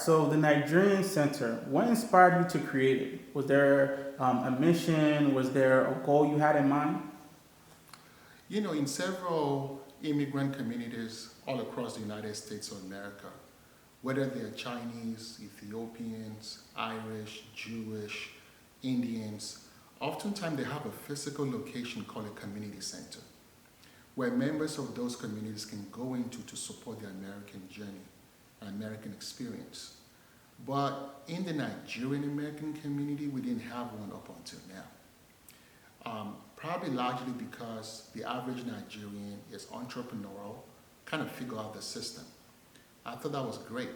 So the Nigerian Center, what inspired you to create it? Was there a mission? Was there a goal you had in mind? You know, in several immigrant communities all across the United States of America, whether they're Chinese, Ethiopians, Irish, Jewish, Indians, oftentimes they have a physical location called a community center, where members of those communities can go into to support the American journey, an American experience. But in the Nigerian American community, we didn't have one up until now. Probably largely because the average Nigerian is entrepreneurial, kind of figure out the system. I thought that was great,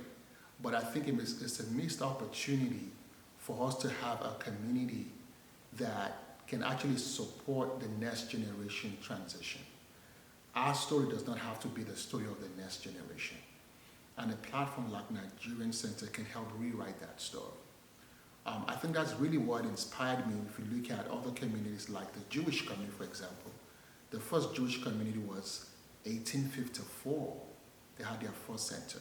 but I think it's a missed opportunity for us to have a community that can actually support the next generation transition. Our story does not have to be the story of the next generation. And a platform like Nigerian Center can help rewrite that story. I think that's really what inspired me. If you look at other communities like the Jewish community, for example, the first Jewish community was 1854. They had their first center.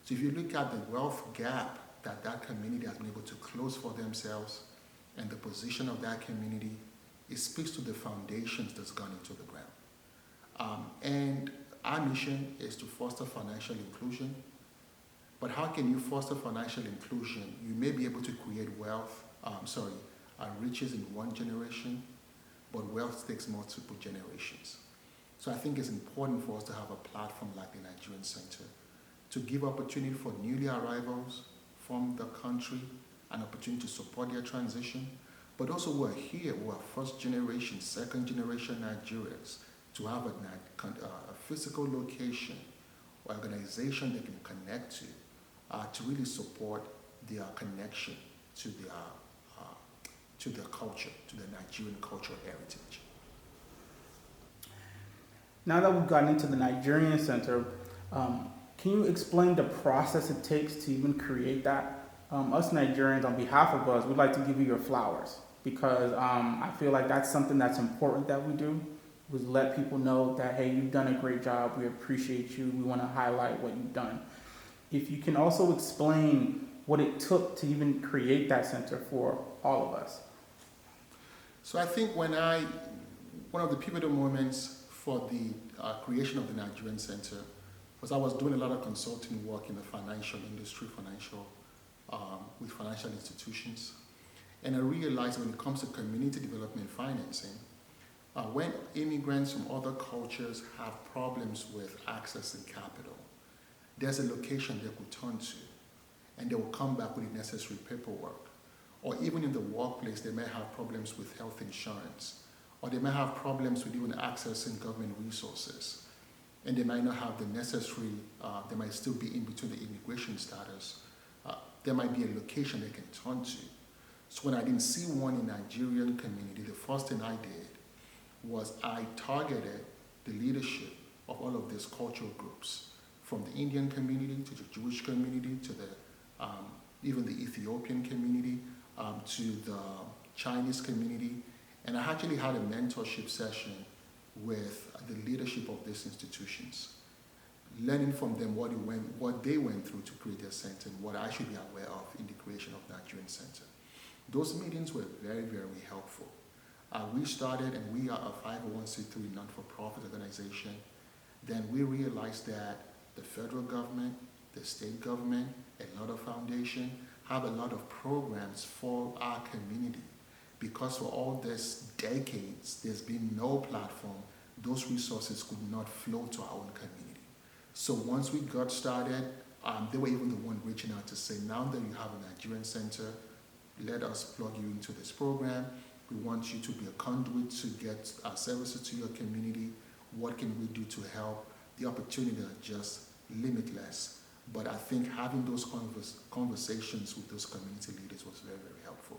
So if you look at the wealth gap that community has been able to close for themselves and the position of that community, it speaks to the foundations that's gone into the ground. And our mission is to foster financial inclusion. But how can you foster financial inclusion? You may be able to create riches in one generation, but wealth takes multiple generations. So I think it's important for us to have a platform like the Nigerian Center to give opportunity for newly arrivals from the country, an opportunity to support their transition, but also who are here, who are first generation, second generation Nigerians, to have a physical location, organization they can connect to really support their connection to their culture, to the Nigerian cultural heritage. Now that we've gotten into the Nigerian Center, can you explain the process it takes to even create that? Us Nigerians, on behalf of us, we'd like to give you your flowers because I feel like that's something that's important that we do, was let people know that, hey, you've done a great job, we appreciate you, we want to highlight what you've done. If you can also explain what it took to even create that center for all of us. So I think one of the pivotal moments for the creation of the Nigerian Center was I was doing a lot of consulting work in the financial industry, with financial institutions. And I realized when it comes to community development financing, when immigrants from other cultures have problems with accessing capital, there's a location they could turn to, and they will come back with the necessary paperwork. Or even in the workplace, they may have problems with health insurance, or they may have problems with even accessing government resources. And they might not have the necessary, they might still be in between the immigration status. There might be a location they can turn to. So when I didn't see one in Nigerian community, the first thing I did was I targeted the leadership of all of these cultural groups, from the Indian community to the Jewish community to even the Ethiopian community to the Chinese community. And I actually had a mentorship session with the leadership of these institutions, learning from them what they went through to create their center and what I should be aware of in the creation of Nigerian Center. Those meetings were very, very helpful. We started, and we are a 501c3 non-for-profit organization. Then we realized that the federal government, the state government, a lot of foundations have a lot of programs for our community. Because for all these decades, there's been no platform, those resources could not flow to our own community. So once we got started, they were even the one reaching out to say, now that you have a Nigerian Center, let us plug you into this program. We want you to be a conduit to get our services to your community. What can we do to help? The opportunities are just limitless. But I think having those conversations with those community leaders was very, very helpful.